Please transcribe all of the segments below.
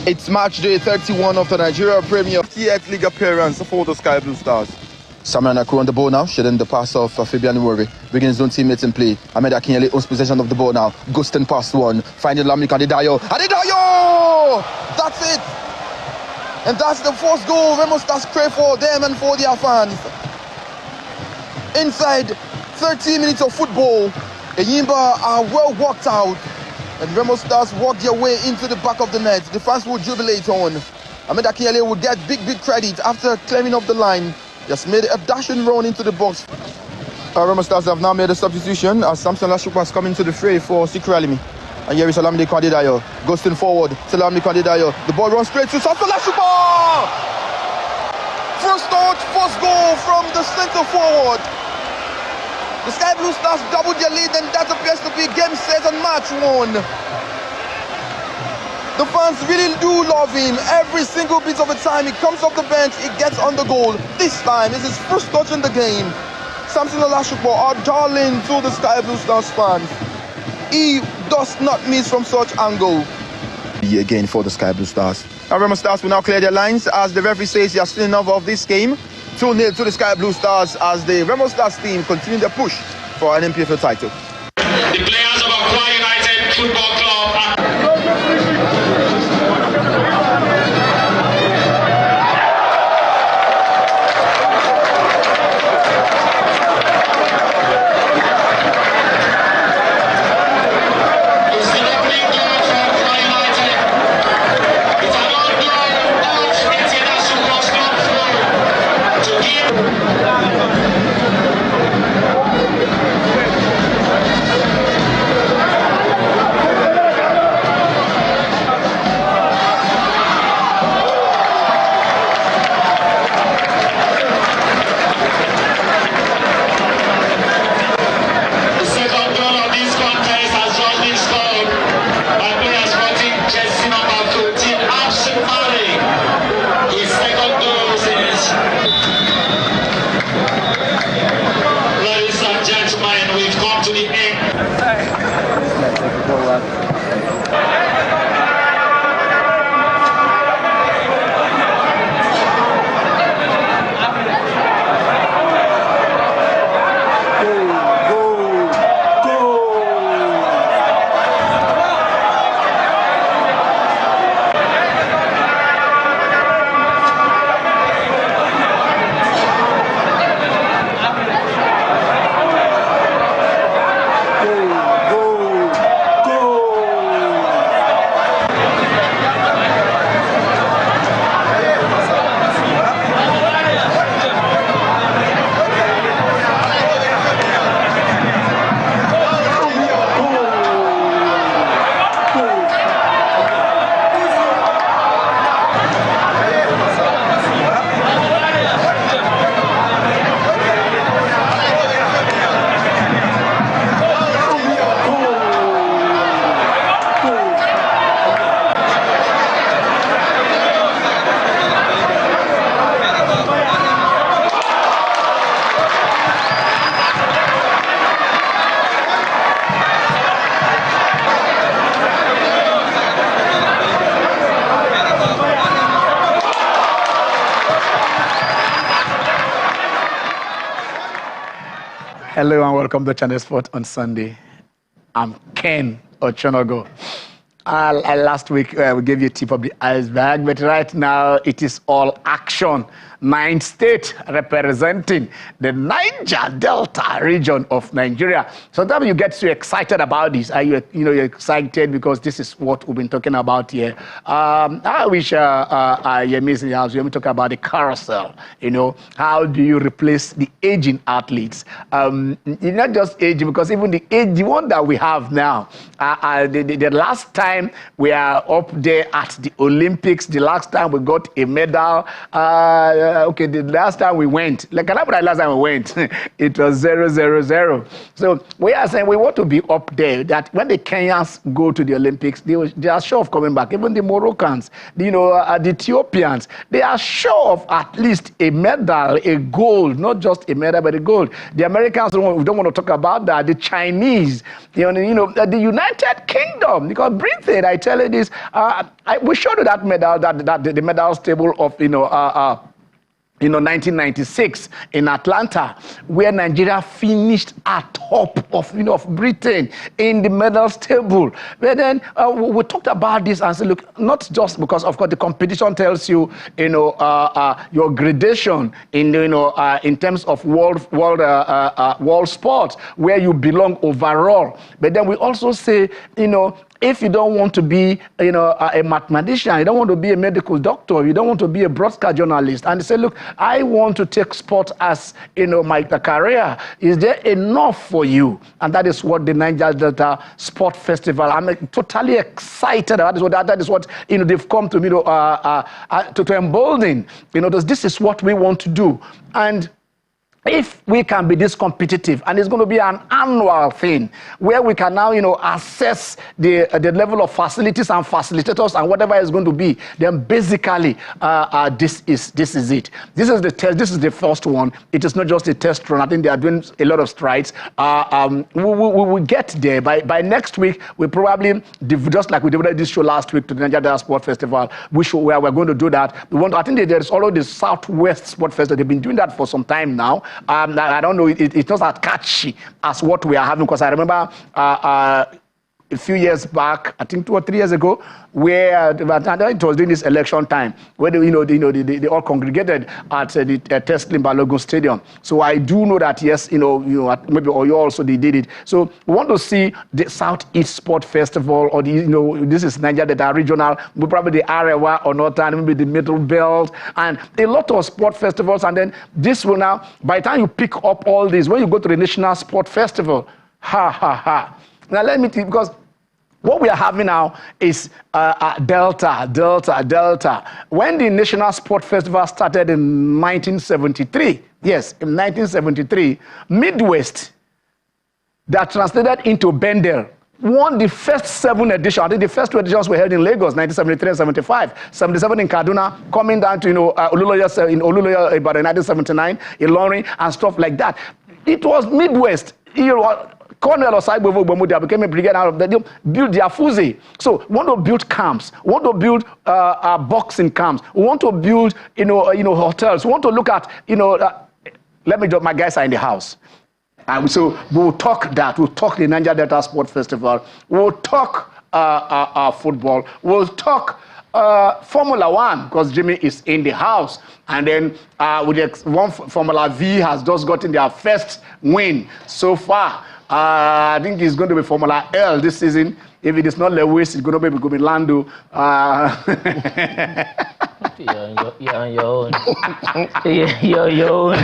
It's match day 31 of the Nigeria Premier TX League appearance for the Sky Blue Stars. Samuel Nakru on the ball now, shedding the pass of Fabian Iwori. Bringing his own teammates in play. Ahmed Akinyele owns possession of the ball now. Ghosting past one. Finding Lamine Adedayo. Adedayo! That's it! And that's the first goal Remo Stars pray for them and for their fans. Inside 30 minutes of football, Enyimba are well worked out. And Remo Stars walk their way into the back of the net. The fans will jubilate on. Ahmed Akinyele will get big credit after climbing up the line. Just made a dashing run into the box. Remo Stars have now made a substitution as Samson Lashukwa is coming to the fray for Sikri Alimi. And here is Olamide Adedayo. Ghosting forward to Olamide Adedayo. The ball runs straight to Samson Lashukwa! First touch, first goal from the centre forward. The Sky Blue Stars doubled their lead, and that appears to be game set and match won. The fans really do love him. Every single bit of the time he comes off the bench, he gets on the goal. This time is his first touch in the game. Samson Lashukwa, our darling to the Sky Blue Stars fans. He does not miss from such angle. Again for the Sky Blue Stars. Our Remo Stars will now clear their lines as the referee says they are still enough of this game. 2-0 to the Sky Blue Stars as the Remo Stars team continue their push for an NPFL title. The players of Akwa United Football Club Hello and welcome to Channel Sport on Sunday. I'm Ken Ochonogo. Last week we gave you a tip of the iceberg, but right now it is all action. 9 states representing the Niger Delta region of Nigeria. Sometimes you get so excited about this. You're excited because this is what we've been talking about here. I wish Yemi's in the house. We talk about the carousel. How do you replace the aging athletes? Not just aging, because even the one that we have now, the last time we are up there at the Olympics, the last time we got a medal, the last time we went, last time we went, it was 0-0-0. So we are saying we want to be up there, that when the Kenyans go to the Olympics, they are sure of coming back. Even the Moroccans, the Ethiopians, they are sure of at least a medal, a gold, not just a medal, but a gold. The Americans, we don't want to talk about that. The Chinese, the United United Kingdom. Because Britain, I tell you this, we showed you that medal, the medals table of 1996 in Atlanta, where Nigeria finished atop of Britain in the medals table. But then we talked about this and said, look, not just because, of course, the competition tells you, your gradation in, in terms of world sports, where you belong overall. But then we also say, if you don't want to be, a mathematician, you don't want to be a medical doctor, you don't want to be a broadcast journalist, and they say, look, I want to take sport as, my career. Is there enough for you? And that is what the Niger Delta Sport Festival, I'm totally excited. That is what they've come to me to embolden. This is what we want to do. And if we can be this competitive, and it's going to be an annual thing where we can now, assess the level of facilities and facilitators and whatever it's going to be, then basically this is it. This is the test. This is the first one. It is not just a test run. I think they are doing a lot of strides. We will get there by next week. We probably, just like we did this show last week to the Niger Delta Sport Festival, where we're going to do that. I think there is already the Southwest Sport Festival. They've been doing that for some time now. I don't know, it's not as catchy as what we are having, because I remember a few years back, I think 2 or 3 years ago, where it was during this election time, where they all congregated at the Teslim Balogun Stadium. So I do know that, yes, maybe Oyo also they did it. So we want to see the Southeast Sport Festival, or this is Niger Delta Regional, probably the Arewa or Northern, maybe the Middle Belt, and a lot of sport festivals. And then this will now, by the time you pick up all these, when you go to the National Sport Festival, Now let me think, because what we are having now is Delta. When the National Sport Festival started in 1973, yes, in 1973, Midwest, that translated into Bendel, won the first 7 editions. I think the first 2 editions were held in Lagos, 1973 and 75. 77 in Kaduna, coming down to Oluloyo in 1979, Ilorin, and stuff like that. It was Midwest. Colonel Osaibo Bomudia became a brigade out of them, build their Fuzi. So we want to build camps, we want to build boxing camps, we want to build hotels, we want to look at let me drop, my guys are in the house. So we'll talk that, we'll talk the Niger Delta Sport Festival, we'll talk football, we'll talk Formula One, because Jimmy is in the house. And then one Formula V has just gotten their first win so far. I think it's going to be Formula L this season. If it is not Lewis, it's going to be Lando. You're on your own. You're your own.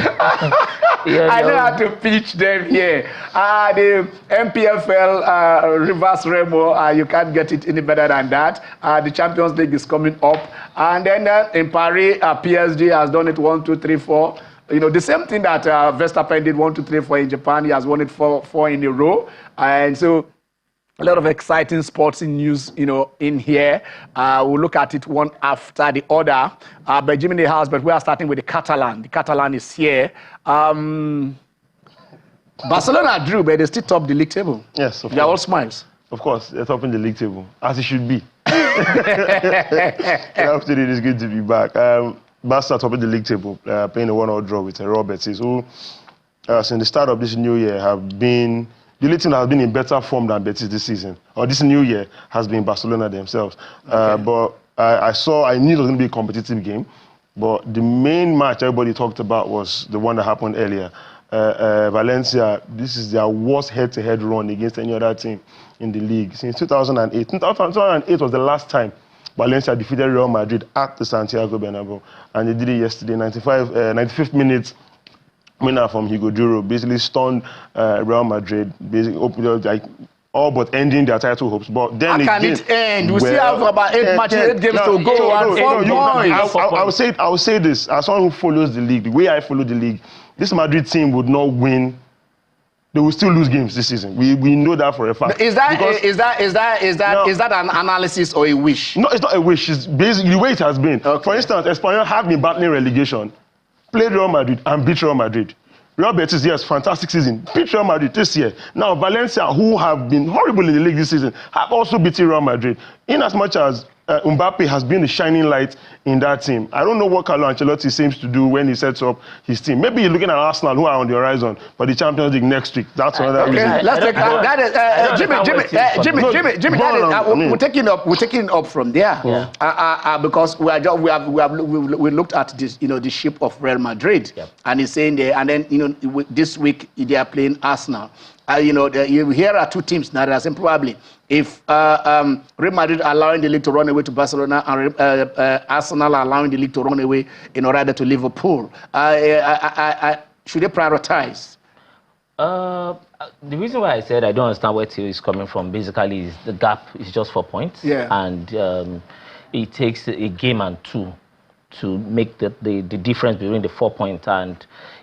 I know how to pitch them here. The NPFL reverse Remo, you can't get it any better than that. The Champions League is coming up. And then in Paris, PSG has done it 1, 2, 3, 4. The same thing that Verstappen did 1, 2, 3, 4 in Japan. He has won it 4 in a row. And so a lot of exciting sports news, in here. We'll look at it one after the other. But Jimmy in the house, but we are starting with the Catalan. The Catalan is here. Barcelona drew, but they still top the league table. Yes, of course. They're all smiles. Of course, they're topping the league table, as it should be. After it is good to be back. Barca topping the league table, playing a 1-1 draw with Real Betis, who, since the start of this new year, have been... The only team that has been in better form than Betis this season, or this new year, has been Barcelona themselves. Okay. But I knew it was going to be a competitive game. But the main match everybody talked about was the one that happened earlier. Valencia, this is their worst head-to-head run against any other team in the league since 2008. 2008 was the last time Valencia defeated Real Madrid at the Santiago Bernabeu. And they did it yesterday, 95th minute. Winner from Hugo Duro basically stunned Real Madrid, basically all but ending their title hopes. But then how can it end? We still have about 8 matches, 8 games to go, and 4 points. I will say this, as someone who follows the league, the way I follow the league, this Madrid team would not win. They will still lose games this season. We know that for a fact. Is that an analysis or a wish? No, it's not a wish. It's basically the way it has been. Okay. For instance, Espanyol have been battling relegation, played Real Madrid and beat Real Madrid. Real Betis, yes, fantastic season. Beat Real Madrid this year. Now, Valencia, who have been horrible in the league this season, have also beaten Real Madrid. In as much as Mbappe has been the shining light in that team. I don't know what Carlo Ancelotti seems to do when he sets up his team. Maybe he's looking at Arsenal, who are on the horizon, for the Champions League next week. That's another reason. Let's take that. Jimmy. We're taking it up from there. Yeah. Because we looked at this, the shape of Real Madrid, and he's saying there, and then this week they are playing Arsenal. Here are two teams now that are saying probably if Real Madrid allowing the league to run away to Barcelona and Arsenal allowing the league to run away in order to Liverpool, should they prioritize? The reason why I said I don't understand where Theo is coming from basically is the gap is just 4 points. Yeah. And it takes a game and two to make the difference between the 4 points. And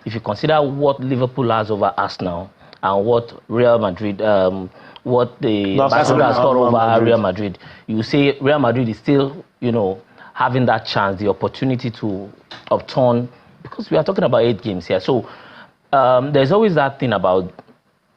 if you consider what Liverpool has over Arsenal, and what Real Madrid, what the Barcelona has got over Real Madrid, you say Real Madrid is still, having that chance, the opportunity to upturn, because we are talking about 8 games here. So there's always that thing about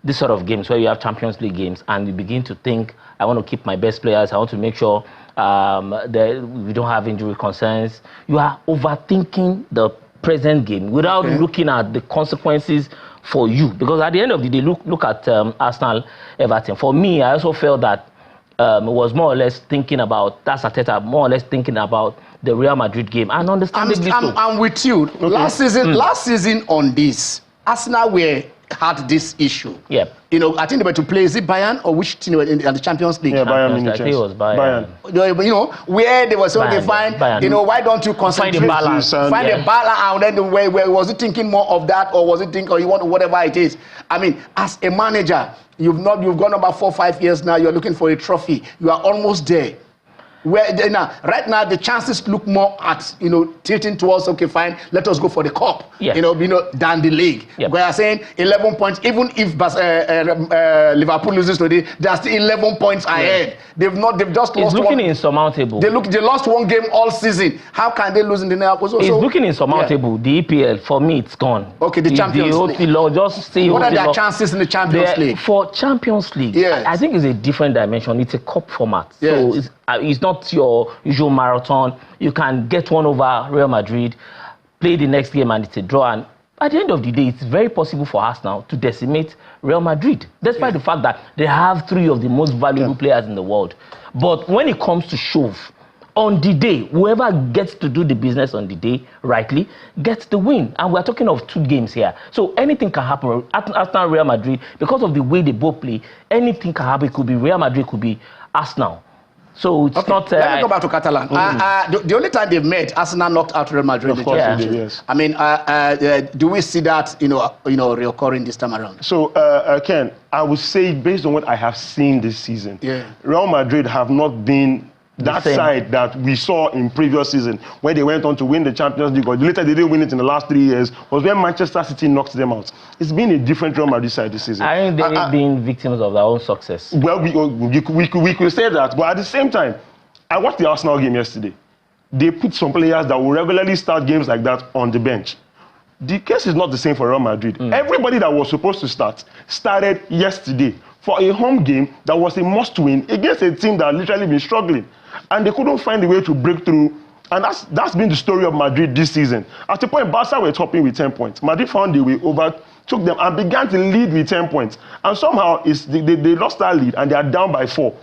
this sort of games where you have Champions League games and you begin to think, I want to keep my best players, I want to make sure that we don't have injury concerns. You are overthinking the present game without looking at the consequences for you, because at the end of the day, look at Arsenal, Everton. For me, I also felt that it was more or less thinking about that's Arteta, more or less thinking about the Real Madrid game, and understandably so. I'm with you. Okay. Last season on this, Arsenal had this issue. Yeah. I think they were to play, is it Bayern or which team in the Champions League? Yeah, Bayern Munich. I think it was Bayern. Where they were saying, okay, fine, Bayern. Why don't you concentrate? Find a balance. Find a balance, and then where was it thinking more of that, or was it thinking, or you want whatever it is? I mean, as a manager, you've gone about 4 or 5 years now, you're looking for a trophy. You are almost there. Right now, the chances look more at, tilting towards, okay, fine, let us go for the cup, yes. Than the league. Yep. We are saying 11 points, even if Liverpool loses today, they are still 11 points ahead. They've just lost one. It's looking insurmountable. They lost one game all season. How can they lose in the next? It's looking insurmountable. The EPL, for me, it's gone. Okay, the Champions League. What are their chances in the Champions League? For Champions League, yes. I think it's a different dimension. It's a cup format. Yes. So it's not your usual marathon. You can get one over Real Madrid, play the next game, and it's a draw. And at the end of the day, it's very possible for Arsenal to decimate Real Madrid, despite the fact that they have 3 of the most valuable players in the world. But when it comes to shove, on the day, whoever gets to do the business on the day, rightly, gets the win. And we're talking of 2 games here. So anything can happen. Arsenal, Real Madrid, because of the way they both play, anything can happen. It could be Real Madrid, it could be Arsenal. So it's not. Let me go back to Catalan. The only time they've met, Arsenal knocked out Real Madrid. Of course, they did, yes. I mean, do we see that reoccurring this time around? So, Ken, I would say based on what I have seen this season, Real Madrid have not been that side that we saw in previous season when they went on to win the Champions League, or later they didn't win it in the last 3 years, was when Manchester City knocked them out. It's been a different Real Madrid side this season. I think they've been victims of their own success. Well, we could say that, but at the same time, I watched the Arsenal game yesterday. They put some players that will regularly start games like that on the bench. The case is not the same for Real Madrid. Everybody that was supposed to start started yesterday for a home game that was a must-win against a team that had literally been struggling. And they couldn't find a way to break through. And that's been the story of Madrid this season. At the point, Barca were topping with 10 points. Madrid found a way over, took them, and began to lead with 10 points. And somehow they lost that lead, and they are down by 4.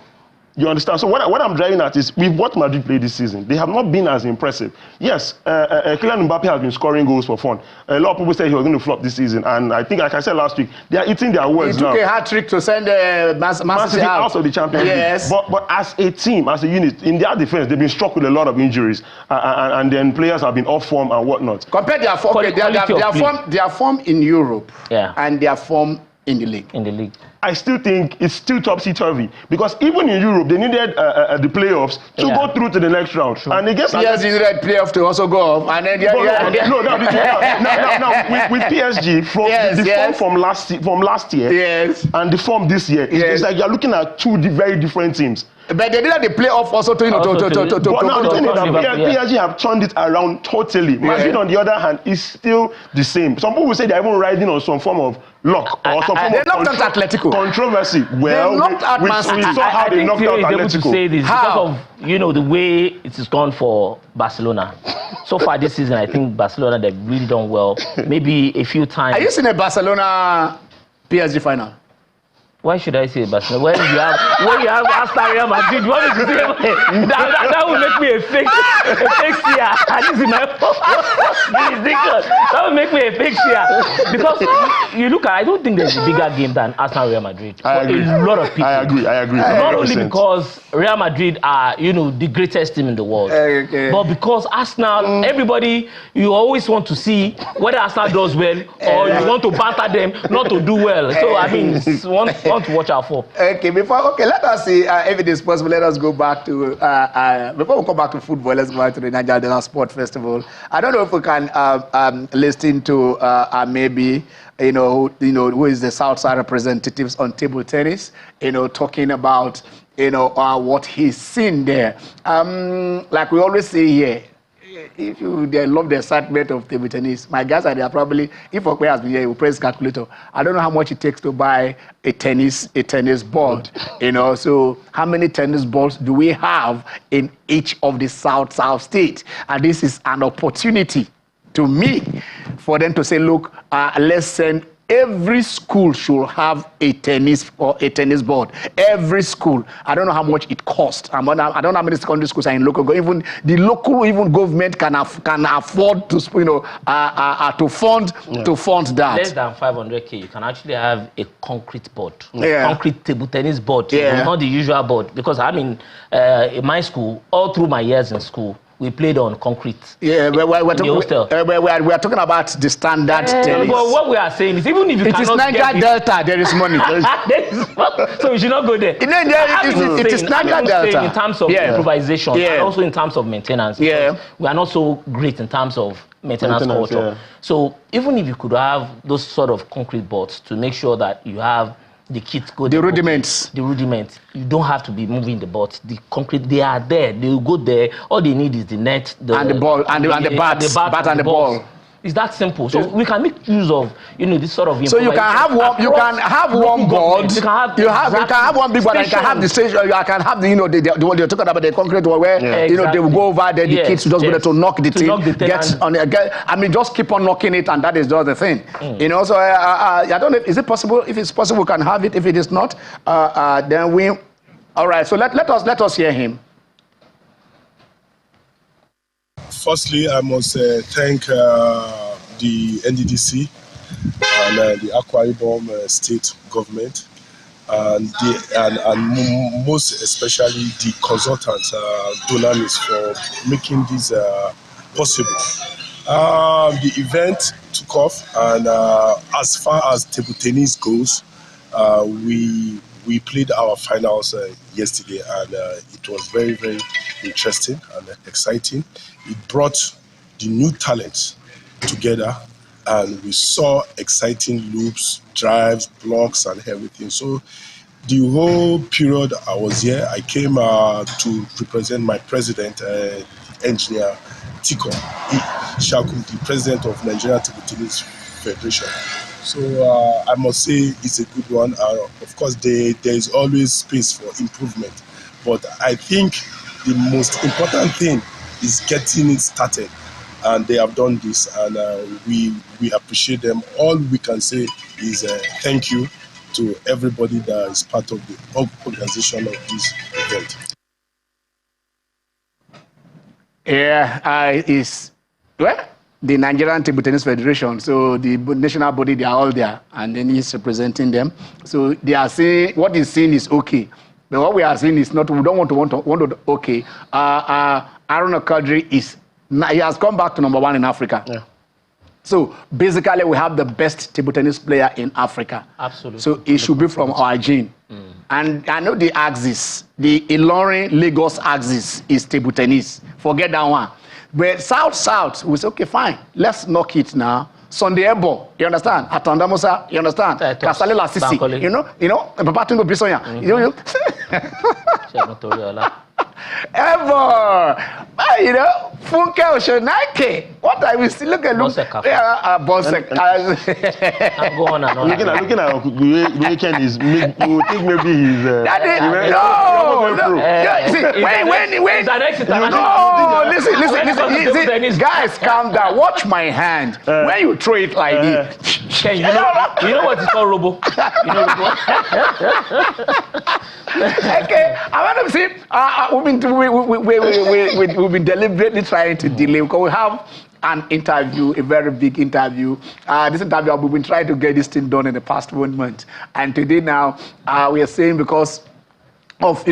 You understand? So what I'm driving at is, with what Madrid played this season, they have not been as impressive. Yes, Kylian Mbappe has been scoring goals for fun. A lot of people say he was going to flop this season, and I think, like I said last week, they are eating their words now. He took a hat-trick to send Man City out of the Champions League. But as a team, as a unit, in their defense, they've been struck with a lot of injuries, and then players have been off form and whatnot. Compare their form, their form in Europe, and their form in the league. I still think it's still topsy-turvy, because even in Europe, they needed the playoffs to go through to the next round. Sure. And against PSG, you needed playoff to also go off, and then with PSG from the form from last year, and the form this year, it's like you're looking at 2 very different teams. But they did the playoff also to But now the thing is that PSG have turned it around totally. Madrid, on the other hand, is still the same. Some people say they're even riding on some form of luck or some form of controversy. Well, we saw how they knocked out Atletico. To say this because of the way it is gone for Barcelona. So far this season, I think Barcelona they've really done well. Maybe a few times. Are you seeing a Barcelona PSG final? Why should I say Barcelona? When you have Aston Real Madrid, what is that will make me a fake seer. This is my that will make me a fake seer. Because you look at, I don't think there's a bigger game than Arsenal Real Madrid. For a lot of people. I agree. Not only because Real Madrid are, the greatest team in the world, but because Arsenal, everybody, you always want to see whether Arsenal does well or you want to banter them not to do well. So I mean, it's one to watch out for. Okay, let us see if it is possible. Let us go back to before we come back to football. Let's go back to the Niger Sport Festival. I don't know if we can listen to maybe who is the Southside representatives on table tennis. Talking about what he's seen there. Like we always say here. If they love the excitement of table tennis, my guys are there probably. If Okwe has been here, he will press calculator. I don't know how much it takes to buy a tennis board. So how many tennis balls do we have in each of the South states? And this is an opportunity to me for them to say, look, let's send. Every school should have a tennis board. Every school. I don't know how much it costs. I don't know how many secondary schools are in local. Even the local government can afford to fund that. Less than 500K, you can actually have a concrete board, concrete table tennis board, not the usual board. Because in my school, all through my years in school, we played on concrete. Yeah, we're talking about the standard tennis. But what we are saying is, even if you cannot Niger get Delta, there is money. So you should not go there. It is Niger Delta. In terms of improvisation and also in terms of maintenance. Yeah. We are not so great in terms of maintenance culture. Yeah. So even if you could have those sort of concrete boards to make sure that you have the kits go the rudiments. You don't have to be moving the boards. The concrete, they are there. They will go there. All they need is the net, and the ball, and the bat and the ball. It's that simple. So we can make use of this sort of. So you can have one. You can have one board. You can have one big one. You can have the stage. You can have the what you're talking about, the concrete one where they will go over there. The kids will just go there to knock the thing. Just keep on knocking it, and that is just the thing. So I don't know. Is it possible? If it's possible, we can have it. If it is not, then we. All right. So let us hear him. Firstly, I must thank the NDDC and the Akwa Ibom state government and most especially the consultants, Dunamis, for making this possible. The event took off, and as far as table tennis goes, we played our finals yesterday, and it was very, very interesting and exciting. It brought the new talents together, and we saw exciting loops, drives, blocks, and everything. So the whole period I was here, I came to represent my president, engineer Tiko Shakum, the president of Nigerian Table Tennis Federation. So I must say it's a good one. Of course, there is always space for improvement, but I think the most important thing is getting it started, and they have done this, and we appreciate them. All we can say is thank you to everybody that is part of the organization of this event. The Nigerian Table Tennis Federation, so the national body, they are all there, and then he's representing them. So they are saying what he's saying is okay, but what we are saying is not. We don't want to okay. Aaron Okadri he has come back to #1 in Africa. Yeah. So basically, we have the best table tennis player in Africa. Absolutely. So it should be from our gene. And I know the axis, the Ilorin Lagos axis is table tennis. Forget that one. But South, we say, okay, fine, let's knock it now. Sunday Ebo, you understand? Atandamosa, you understand? Kasale Lasisi, you know, Papatungo Bisoya. Ever. You know, Funke Oshonaike. What I will still look at. Bosek. I'm going on. Looking at the weekend is we think maybe he's listen, guys, calm down. Watch my hand. When you throw it like this. Ken, you know what is called robo? You know robo? Okay, I want to see. We've been deliberately trying to delay because we have an interview, a very big interview. This interview, we've been trying to get this thing done in the past 1 month, and today now we are saying because of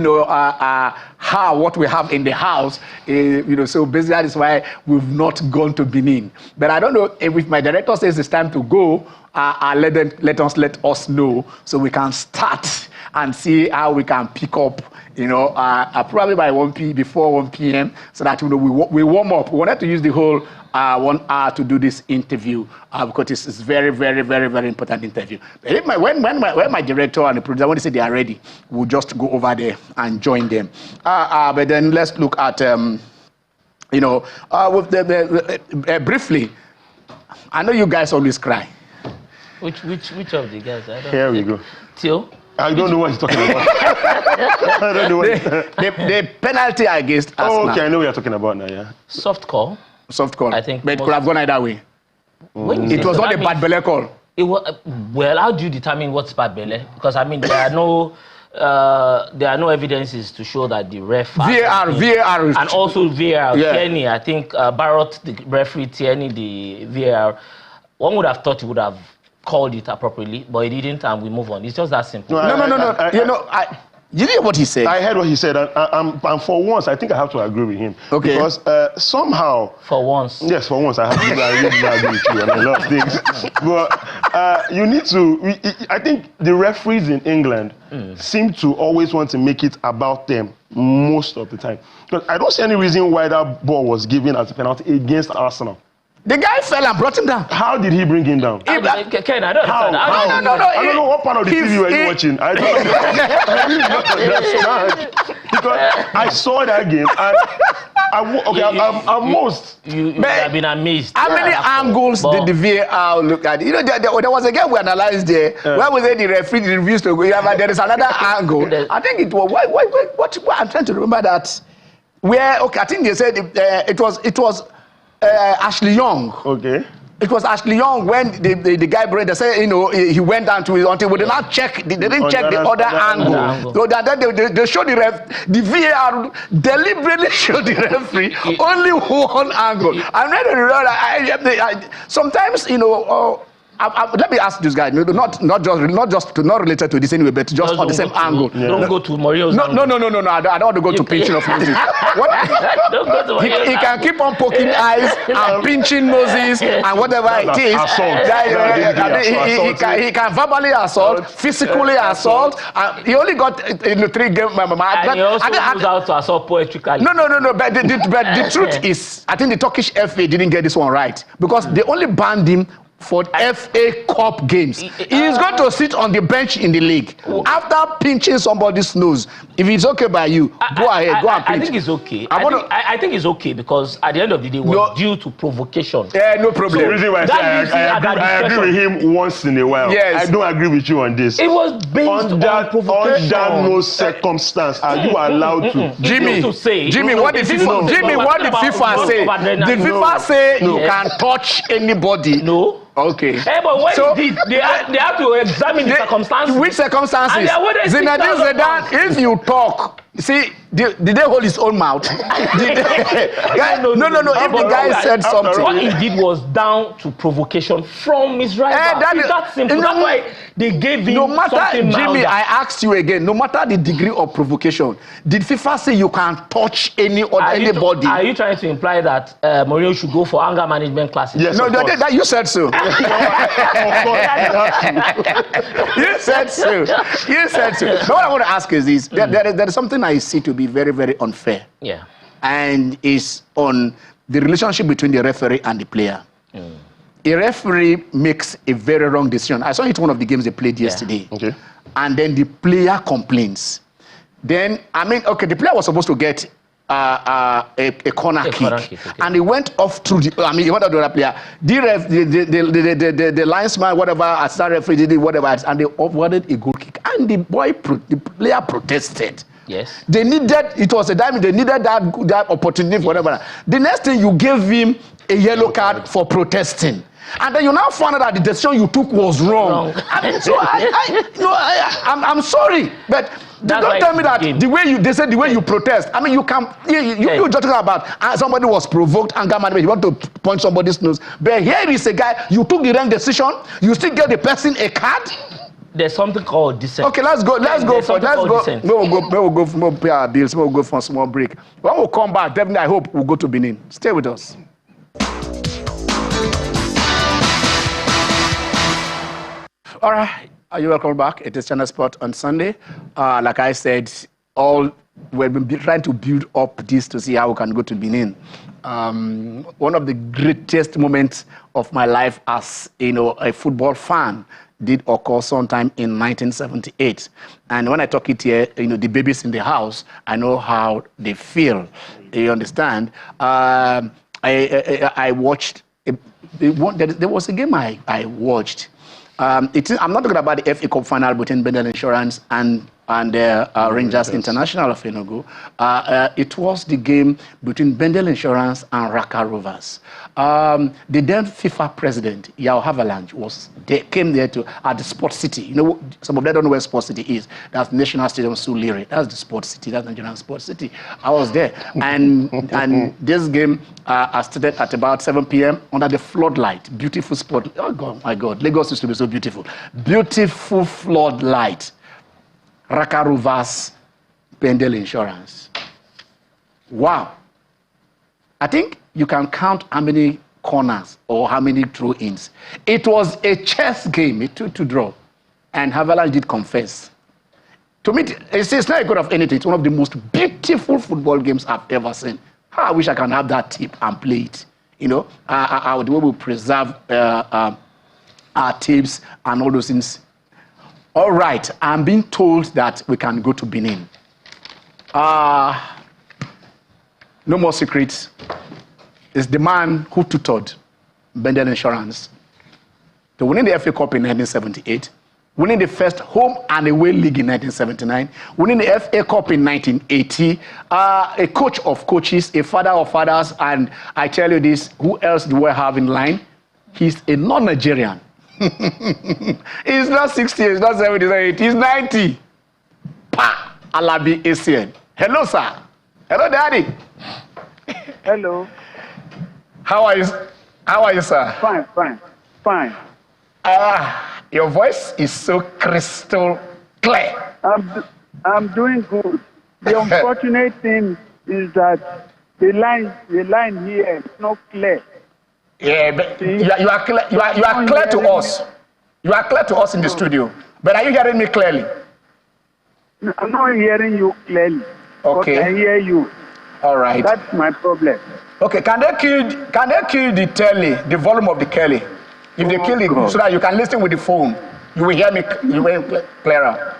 how what we have in the house, so basically that is why we've not gone to Benin. But I don't know if my director says it's time to go. Let us know so we can start and see how we can pick up. Probably by 1 p.m. before 1 p.m. so that we warm up. We wanted to use the whole 1 hour to do this interview because it's very, very, very, very important interview. But if when my director and the producer, when they say they are ready, we'll just go over there and join them. But then let's look at with briefly. I know you guys always cry. Which of the guys? I don't Here we go. Theo? I don't know what he's talking about. I don't know what the penalty against Arsenal. Oh, okay, I know what you're talking about now, yeah. Soft call. Soft call. I think. But it could have gone either way. It was not a bad belly call. It was, well, how do you determine what's bad belly? Because I mean, there are no evidences to show that the ref. VAR, and also VAR. Yeah. Tierney, I think Barrott, the referee, Tierney, the VAR. One would have thought he would have called it appropriately, but he didn't, and we move on. It's just that simple. No. You hear what he said? I heard what he said, and for once, I think I have to agree with him. Okay. Because somehow... For once? Yes, for once, I really agree with you on a lot of things. But you need to... I think the referees in England seem to always want to make it about them most of the time. Because I don't see any reason why that ball was given as a penalty against Arsenal. The guy fell and brought him down. How did he bring him down? Ken, I don't understand. I don't know what part of the TV were you watching. I really don't understand. Because I saw that game and I'm most. You have been amazed. How many angles did the VAR look at? There was a game we analyzed there. Where was the referee refused to go? There is another angle. I think it was what I'm trying to remember that. I think they said it was. Ashley Young. Okay. It was Ashley Young when the guy they said he went down to his until we did not check. They didn't check the other angle. So then they showed the VAR deliberately showed the referee only one angle. I'm ready to realize sometimes let me ask this guy, not related to this anyway, but just on the same angle. Don't go to Mario's angle. No. I don't want to go to pinching of noses. Don't go to Mario's he can keep on poking eyes and pinching noses and whatever it is. He can verbally assault, physically assault. He only got 3 games. And he also knows how to assault poetically. No. But the truth is, I think the Turkish FA didn't get this one right because they only banned him for FA Cup games. He is going to sit on the bench in the league. After pinching somebody's nose, if it's okay by you, go ahead, go and pinch. I think it's okay. I think it's okay because at the end of the day, it was due to provocation. Yeah, no problem. So, the reason why I agree with him once in a while. Yes. I don't agree with you on this. It was based on provocation. Under no circumstance are you allowed to. Jimmy, what did FIFA say? Did FIFA say you can touch anybody? No. Okay. Hey, but when they have to examine the circumstances. Which circumstances? Zinedine Zidane, if you talk, see, did they hold his own mouth? No. If the guy said something. What he did was down to provocation from his rival. That's simple. That's why they gave him something. Jimmy, I asked you again, no matter the degree of provocation, did FIFA say you can touch anybody? Are you trying to imply that Mourinho should go for anger management classes? Yes, no, you said so. You said so. But what I want to ask is this. There is something I see to be very, very unfair. Yeah. And it's on the relationship between the referee and the player. A referee makes a very wrong decision. I saw it one of the games they played yesterday. Okay. And then the player complains. Then, I mean, okay, the player was supposed to get a corner kick. Okay. And he went off through the, I mean, he went off the other player. The linesman, whatever, assistant referee did whatever, and they awarded a goal kick. And the player protested. Yes. They needed, it was a diamond, they needed that opportunity for whatever. The next thing, you gave him a yellow card for protesting. And then you now found out that the decision you took was wrong. I mean, so I'm sorry, but don't tell me that the way they said the way you protest. I mean, you can you're just talking about somebody was provoked, anger management. You want to punch somebody's nose, but here is a guy. You took the wrong decision. You still get the person a card. There's something called dissent. Okay, let's go. We'll pay our bills. We'll go for a small break. When we'll come back, definitely, I hope we'll go to Benin. Stay with us. All right, are you welcome back? It is Channel Sport on Sunday. Like I said, we've been trying to build up this to see how we can go to Benin. One of the greatest moments of my life as a football fan did occur sometime in 1978. And when I talk it here, the babies in the house, I know how they feel. You understand? I watched. There was a game I watched. I'm not talking about the FA Cup final between Bendel Insurance and Rangers International of Enugu. It was the game between Bendel Insurance and Raka Rovers. The then FIFA president, Yao Haviland, came there at the Sports City. Some of them don't know where Sports City is. That's National Stadium Sulere. That's the Sports City. That's Nigerian Sports City. I was there. And this game started at about 7 p.m. under the floodlight. Beautiful spot. Oh, God, my God. Lagos used to be so beautiful. Beautiful floodlight. Raka Rovers, Bendel Insurance. Wow. I think you can count how many corners or how many throw-ins. It was a chess game, it took to draw. And Haviland did confess. To me, it's not a good of anything. It's one of the most beautiful football games I've ever seen. I wish I can have that tip and play it. I would be able to preserve our tips and all those things. All right, I'm being told that we can go to Benin. No more secrets. It's the man who tutored Bendel Insurance to winning the FA Cup in 1978, winning the first home and away league in 1979, winning the FA Cup in 1980, a coach of coaches, a father of fathers, and I tell you this, who else do we have in line? He's a non-Nigerian. He's not 60, he's not 70, he's 90. Pa! Alabi Essien. Hello, sir. Hello, Daddy. Hello. How are you, sir? Fine. Your voice is so crystal clear. I'm doing good. The unfortunate thing is that the line here is not clear. Yeah, but you are clear to us. You are clear to us in the studio. But are you hearing me clearly? I'm not hearing you clearly. Okay. But I hear you. All right. That's my problem. Okay, can they kill the telly, the volume of the telly? If they kill it, so that you can listen with the phone, you will hear me clearer.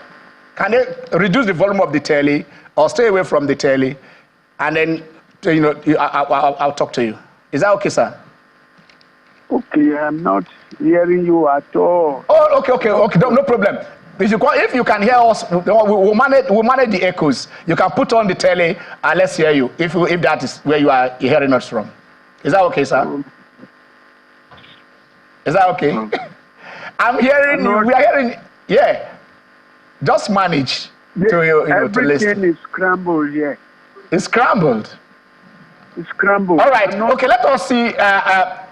Can they reduce the volume of the telly or stay away from the telly? And then, I'll talk to you. Is that okay, sir? Okay, I'm not hearing you at all. Oh, okay, no problem. If you can hear us, we'll manage the echoes. You can put on the telly and let's hear you, if that is where you are hearing us from. Is that okay, sir? Is that okay? I'm hearing you. We are hearing. Yeah. Just manage to listen. Everything is scrambled here. It's scrambled. It's scrambled. All right. Okay. Let us see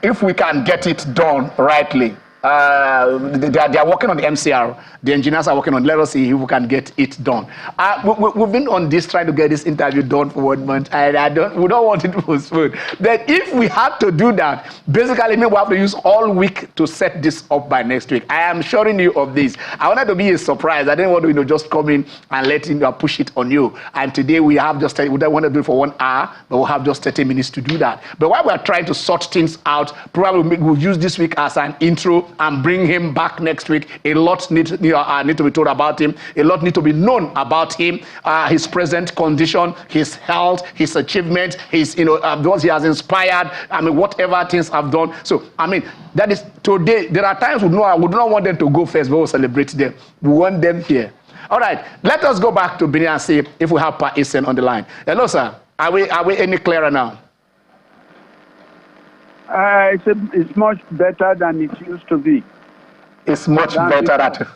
if we can get it done rightly. They are working on the MCR. The engineers are working on it. Let us see if we can get it done. We've been on this trying to get this interview done for 1 month, and we don't want it to postpone. But if we had to do that, basically, we have to use all week to set this up by next week. I am assuring you of this. I wanted to be a surprise. I didn't want to just come in and let push it on you. And today we have we don't want to do it for 1 hour, but we'll have just 30 minutes to do that. But while we're trying to sort things out, probably we'll use this week as an intro and bring him back next week. A lot need to be told about him. A lot need to be known about him, his present condition, his health, his achievements, his those he has inspired. I mean, whatever things I've done. So I mean, that is today. There are times we do not want them to go first, but we'll celebrate them. We want them here. All right, let us go back to Benin and see if we have Pa Isen on the line. Hello, sir. Are we any clearer now? It's much better than it used to be. It's much better.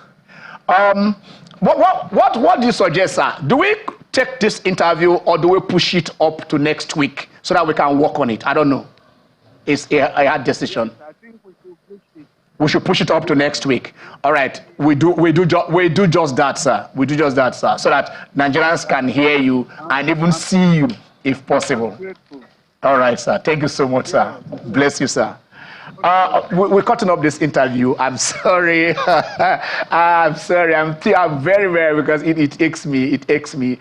What do you suggest, sir? Do we take this interview or do we push it up to next week so that we can work on it? I don't know. It's a hard decision. Yes, I think we should push it. We should push it up to next week. All right. We do just that, sir. We do just that, sir, so that Nigerians can hear you and even see you if possible. All right, sir. Thank you so much, sir. Bless you, sir. We're cutting up this interview. I'm sorry. I'm sorry. I'm very, very, because it aches me. It aches me.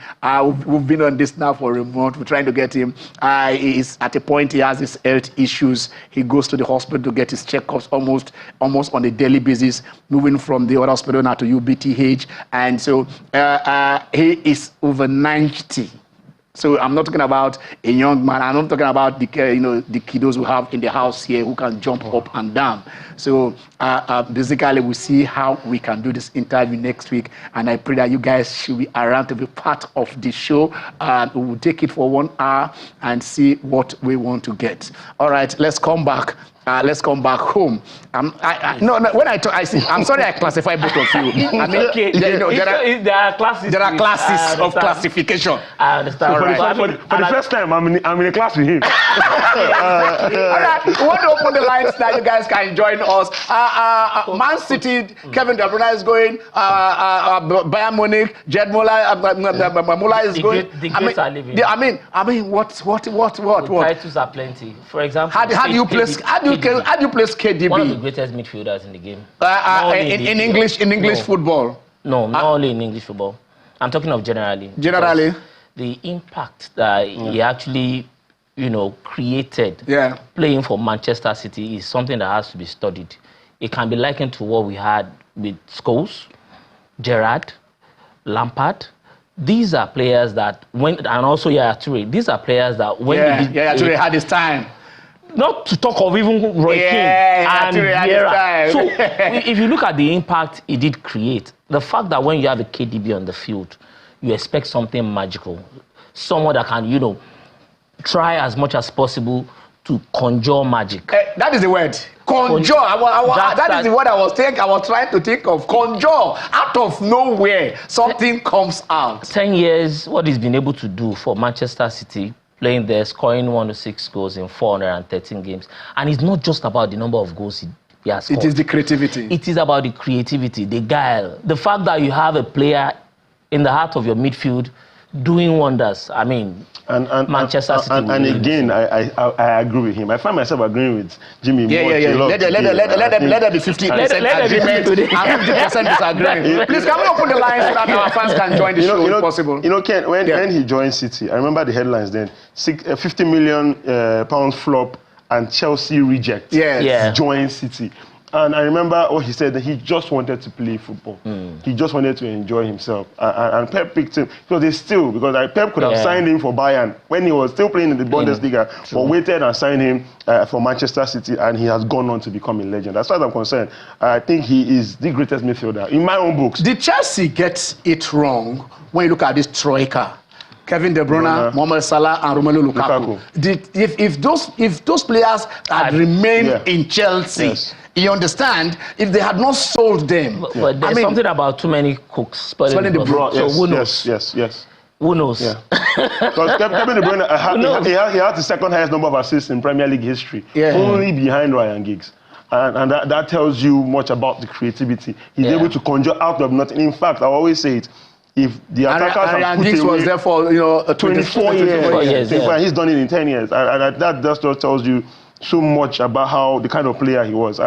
We've been on this now for a month. We're trying to get him. He's at a point he has his health issues. He goes to the hospital to get his checkups almost on a daily basis, moving from the other hospital now to UBTH. And so he is over 90. So I'm not talking about a young man. I'm not talking about the kiddos we have in the house here who can jump up and down. So basically, we'll see how we can do this interview next week. And I pray that you guys should be around to be part of the show. We will take it for 1 hour and see what we want to get. All right, let's come back. Let's come back home. When I talk, I'm sorry I classify both of you. I mean, okay. There are classes. There are classes of classification. I understand. For the first time, I'm in a class with him. All right, we want to open the lines now. You guys can join us. Man City, Kevin De Bruyne is going. Bayern Munich, Jed Muller is going. The greats are leaving. I mean, what? Titles are plenty. For example, how do you place KDB? One of the greatest midfielders in the game. In English football. No, not only in English football. I'm talking of generally. Generally. The impact that he actually, created playing for Manchester City is something that has to be studied. It can be likened to what we had with Scholes, Gerrard, Lampard. These are players that and also Toure. These are players that Toure had his time. Not to talk of even Roy Keane and Vieira. So if you look at the impact he did create, the fact that when you have a KDB on the field, you expect something magical, someone that can, try as much as possible to conjure magic. That is the word. Conjure. That is the word I was trying to think of. Conjure. Out of nowhere, something comes out. 10 years, what he's been able to do for Manchester City, playing there, scoring 106 goals in 413 games. And it's not just about the number of goals he has scored. It is the creativity. It is about the creativity, the guile. The fact that you have a player in the heart of your midfield doing wonders. I mean, Manchester City. And again, I agree with him. I find myself agreeing with Jimmy. Let there be 50% agreement and 50% disagreement. Please, can we open the lines so that our fans can join the show if possible? Ken, when he joined City, I remember the headlines then. 50 million pounds flop and Chelsea reject. Join City. And I remember what he said, that he just wanted to play football. He just wanted to enjoy himself. And Pep picked him. Because Pep could have signed him for Bayern when he was still playing in the Bundesliga, but waited and signed him for Manchester City, and he has gone on to become a legend. As far as I'm concerned, I think he is the greatest midfielder in my own books. Did Chelsea get it wrong when you look at this troika? Kevin De Bruyne, Mohamed Salah, and Romelu Lukaku. If those players had remained in Chelsea, you understand, if they had not sold them. But there's something about too many cooks spelling the broth. So who knows? Yes. Who knows? Because Kevin De Bruyne, he had the second highest number of assists in Premier League history, only behind Ryan Giggs. And that tells you much about the creativity. He's able to conjure out of nothing. In fact, I always say it, if the attackers have put away, was there for 24 years. He's done it in 10 years. And that just tells you so much about how the kind of player he was.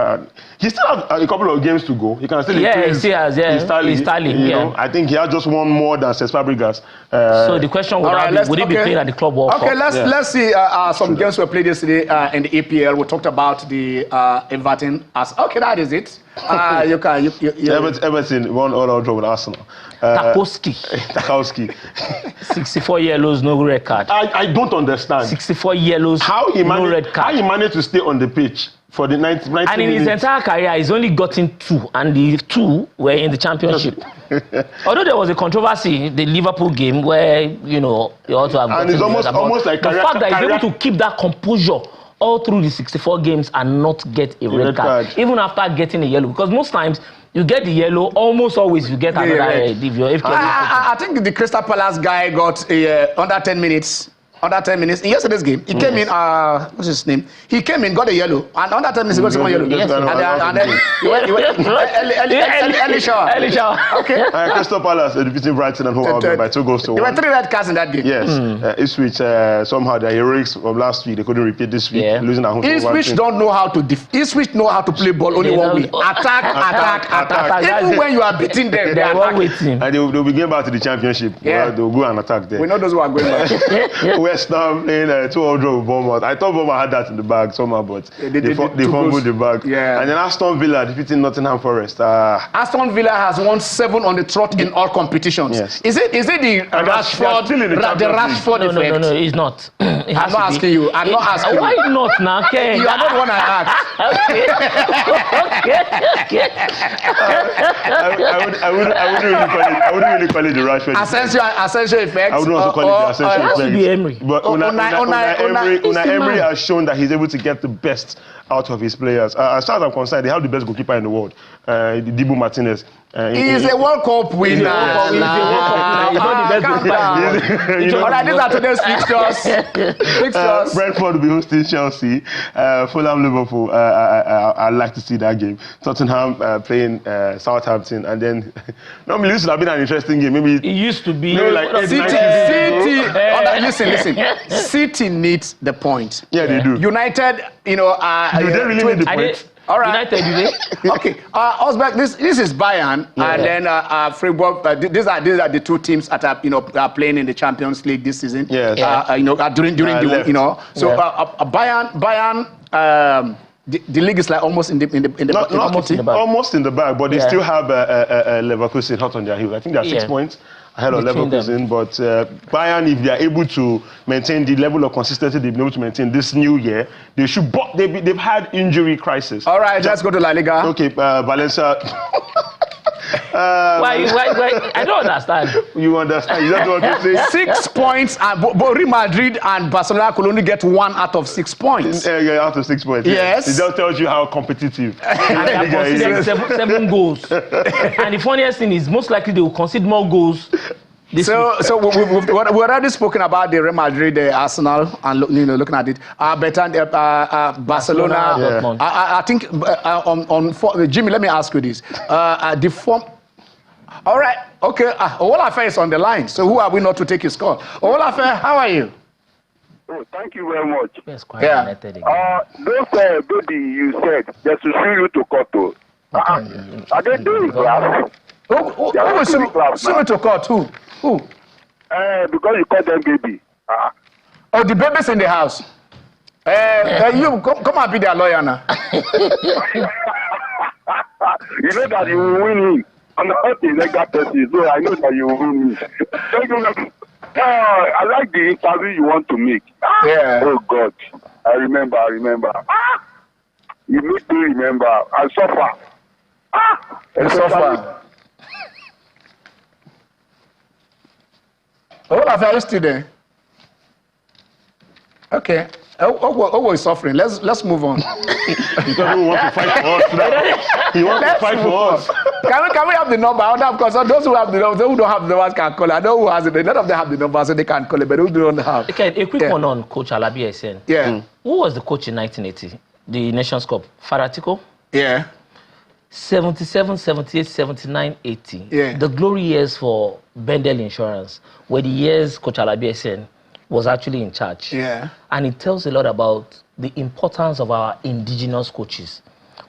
He still has a couple of games to go. He can still he still has. I think he has just one more than Cesc Fabregas. So the question would he be playing at the Club World Cup? Okay, let's see some games were played yesterday in the EPL. We talked about the Everton. Okay, that is it. You can. Everton won all draw with Arsenal. Tarkowski. 64 yellows, no red card. I don't understand. 64 yellows, no red card. How he managed to stay on the pitch for the 90 minutes. And in his entire career, he's only gotten 2, and the 2 were in the Championship. Although there was a controversy, the Liverpool game, where, you know, you also have and it's almost like the fact that he's able to keep that composure all through the 64 games and not get a red card, even after getting a yellow. Because most times, you get the yellow, almost always you get another DVO. I think the Crystal Palace guy got under 10 minutes. Under 10 minutes. In yesterday's game, he came in, what's his name? He came in, got a yellow. And under 10 minutes, he got second yellow. Yes, and then he went early shower. Early shower. Okay. Crystal Palace defeating Brighton and Hove Albion by 2 goals to 1. There were 3 red cards in that game. Yes. Ipswich, somehow the heroics of last week, they couldn't repeat this week, losing at home. Ipswich don't know how to Ipswich know how to play ball only one way. Attack. Even when you are beating them, they are waiting. And they'll be going back to the Championship. Yeah. They'll go and attack there. We know those who are going back. West Ham playing 2-0 draw with Bournemouth. I thought Bournemouth had that in the bag somehow, but they fumbled the bag. Yeah. And then Aston Villa defeating Nottingham Forest. Aston Villa has won 7 on the trot in all competitions. Yes. Is it the Rashford? The Rashford effect? No, it's not. I'm not asking you. I'm not asking you. Why not now, Ken? You are not the one I asked. I wouldn't really call it the Rashford. Asensio effect. I wouldn't want to call it the Asensio effect. It has to be Emery. But Unai Emery has shown that he's able to get the best out of his players. As far as I'm concerned, they have the best goalkeeper in the world, Dibu Martinez. He is a World Cup winner. He's not the best goalkeeper. All right, these are today's fixtures. Brentford will be hosting Chelsea. Fulham, Liverpool. I'd like to see that game. Tottenham playing Southampton, and then normally this would have been an interesting game. Maybe it used to be. Maybe like City. Listen. City needs the point. Yeah, they do. United, do they really need the point? All right. United, do they? Okay. Uzbek, this is Bayern, and then Freiburg. These are the 2 teams that are playing in the Champions League this season. Yes. During the So Bayern. The league is like almost in the almost in the bag, but they still have Leverkusen hot on their heels. I think they are 6 points ahead of Leverkusen, but Bayern, if they are able to maintain the level of consistency they've been able to maintain this new year, they should. But they've had injury crisis. All right, let's go to La Liga. Okay, Valencia. Why? I don't understand. You understand? You don't know what to say. 6 points, but Real Madrid and Barcelona could only get 1 out of 6 points. Out of 6 points. Yes. It just tells you how competitive. And they have considered 7 goals. And the funniest thing is, most likely they will concede more goals. We've already spoken about the Real Madrid, the Arsenal, and looking at it. Barcelona. Dortmund. I think Jimmy, let me ask you this: the form. All right, okay. Olafe is on the line, so who are we not to take his call? Olafe, how are you? Oh, thank you very much. Yes, quite United again. Those baby you said, they should sue you to court. Are they doing class? Who will sue me to court? Who? Because you call them baby. Oh, the baby's in the house. You come and be their lawyer now. You know that you will win me. I'm not a legal person, so I know that you will win me. I like the interview you want to make. Yeah. Oh God, I remember. You need to remember. I suffer. You suffer. Are you still there? Okay. Oh, is suffering. Let's move on. Because we want to fight for us now. He wants to fight for us. Can we have the number? Of course, those who have the number, those who don't have the numbers can call. I know who has it. None of them have the number, so they can call it. But who don't have? Okay, a quick one on Coach Alabi Esen. Yeah. Who was the coach in 1980? The Nations Cup. Faratiko? Yeah. 77, 78, 79, 80. Yeah. The glory years for Bendel Insurance were the years Coach Alabi Esen was actually in charge. Yeah. And it tells a lot about the importance of our indigenous coaches.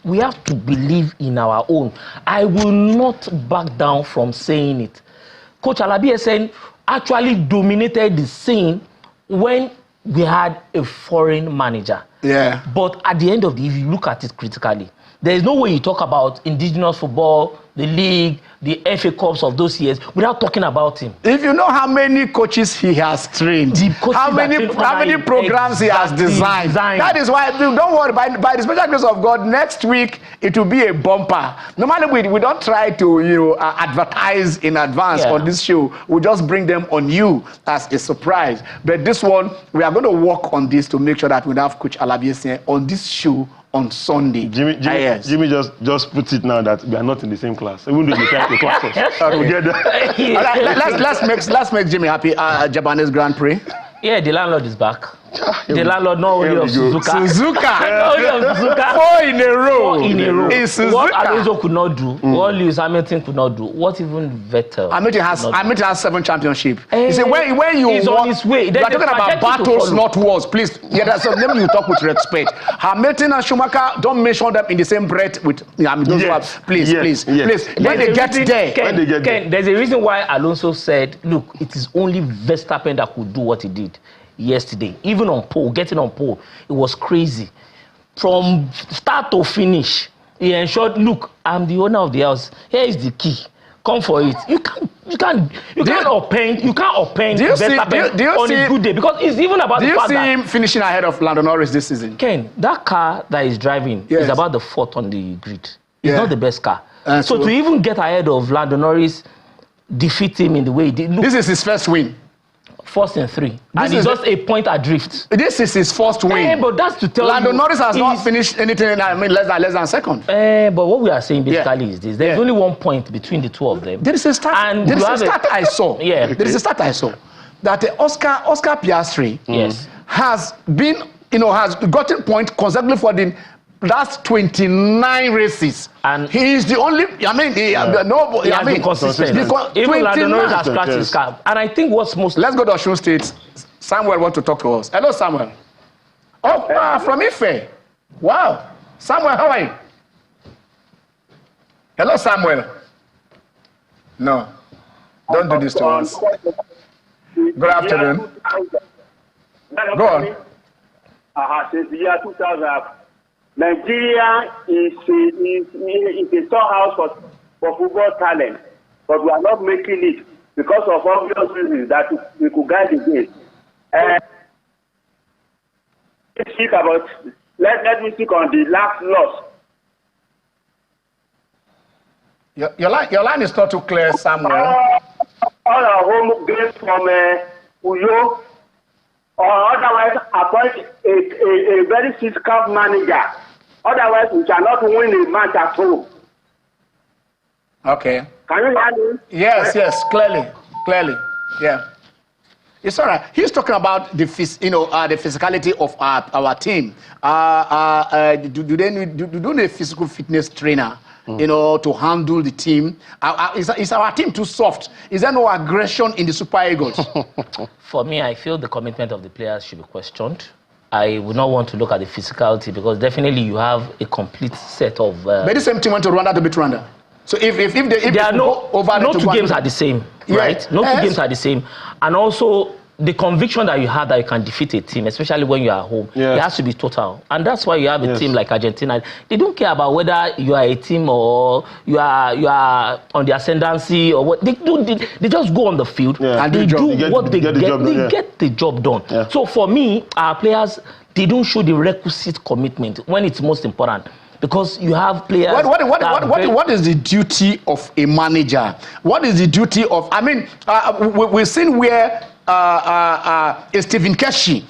We have to believe in our own. I will not back down from saying it. Coach Alabi Esen actually dominated the scene when we had a foreign manager. Yeah. But at the end of the day, if you look at it critically, there is no way you talk about indigenous football, the league, the FA Cups of those years without talking about him. If you know how many coaches he has trained, how many programs he has designed, that is why, don't worry, by the special grace of God, next week it will be a bumper. Normally we don't try to advertise in advance on this show. We just bring them on you as a surprise. But this one, we are going to work on this to make sure that we have Coach Alabiese on this show on Sunday. Jimmy just put it now that we are not in the same class. Even though we try to class us. Let's make Jimmy happy. Japanese Grand Prix. Yeah, the landlord is back. The landlord not only of Suzuka. Not only of Suzuka. 4 in a row. 4 in a row. In Suzuka. What Alonso could not do, what Lewis Hamilton could not do, what even Vettel. Hamilton has 7 championships. You see, when you he's on his way. You are talking about battles, not wars. Please, that's something you talk with respect. Hamilton and Schumacher, don't mention them in the same breath with Hamilton. Please. When they get there. There's a reason why Alonso said, look, it is only Verstappen that could do what he did yesterday. Even on pole, getting on pole, it was crazy. From start to finish, he ensured, look, I'm the owner of the house. Here is the key. Come for it. You can't offend Verstappen on a good day, because it's even about the fact that... Do you see him finishing ahead of Lando Norris this season? Ken, that car that he's driving is about the 4th on the grid. It's not the best car. So to even get ahead of Lando Norris, defeat him in the way he did... Look, this is his first win. 1st and 3. And he's just a point adrift. This is his first win. But that's to tell Lando Norris has not finished anything, less than second. But what we are saying basically is this. There's only 1 point between the two of them. There is a start. And there is a start I saw. There is a start I saw. That Oscar Piastri has been, has gotten points consecutively for the last 29 races. And he is the only, he has been consistent. Even Lando Norris has scratched his cap. And I think what's most... Let's go to Osun State. Samuel wants to talk to us. Hello, Samuel. Oh, from Ife. Wow. Samuel, how are you? Hello, Samuel. No. Don't do this to us. Good afternoon. Go on. Since the year 2000, Nigeria is a storehouse for football talent, but we are not making it because of obvious reasons that we could guide against. Let me speak on the last loss. Your line is not too clear, Samuel. All our home games from Uyo, or otherwise appoint a very physical manager. Otherwise, we cannot win a match at home. Okay. Can you hear me? Yes, clearly. Yeah. It's all right. He's talking about the physicality of our team. Do they need a physical fitness trainer, to handle the team? Is our team too soft? Is there no aggression in the Super Eagles? For me, I feel the commitment of the players should be questioned. I would not want to look at the physicality, because definitely you have a complete set of... But the same team went to Rwanda to beat Rwanda. So if there are no two games are the same, right? No two games are the same. And also, the conviction that you have that you can defeat a team, especially when you are at home, it has to be total. And that's why you have a team like Argentina. They don't care about whether you are a team or you are on the ascendancy or what. They just go on the field and they do what they get. They get the job done. Yeah. So for me, our players, they don't show the requisite commitment when it's most important. Because you have players... What is the duty of a manager? What is the duty of... we've seen where Stephen Keshi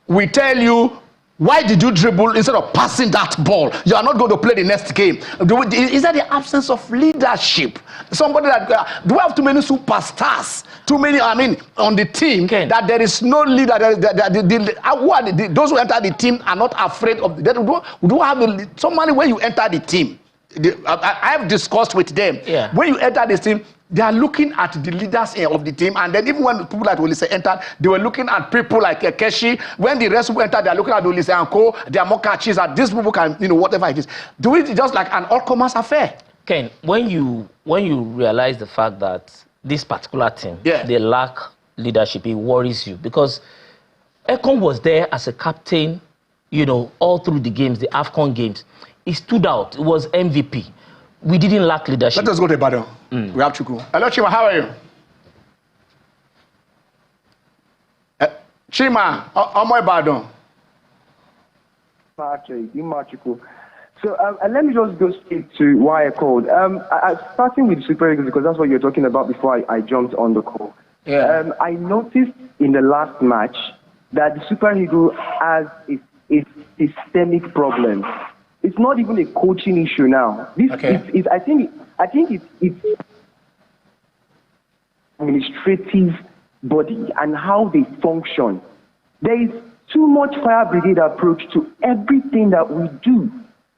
will tell you, why did you dribble instead of passing that ball? You are not going to play the next game. Is that the absence of leadership? Somebody that... do we have too many superstars? Too many, on the team, that there is no leader. Those who enter the team are not afraid of... We don't have somebody when you enter the team. I have discussed with them. Yeah. When you enter the team, they are looking at the leaders of the team, and then even when people like Olise entered, they were looking at people like Keshi. When the rest people entered, they are looking at Olise and Co. They are more catchy that these people can, whatever it is. Do it just like an all-comers affair. Ken, when you realize the fact that this particular team, they lack leadership, it worries you, because Ekong was there as a captain you know, all through the games, the AFCON games. He stood out. It was MVP. We didn't lack leadership. Let us go to Ibadan. We have Chuku. Hello, Chima. How are you? Chima, Omo Ibadan. So let me just go straight to why I called. Starting with Super Eagles, because that's what you're talking about before I jumped on the call. Yeah. I noticed in the last match that the Super Eagles has a systemic problem. It's not even a coaching issue now. I think it's administrative body and how they function. There is too much fire brigade approach to everything that we do.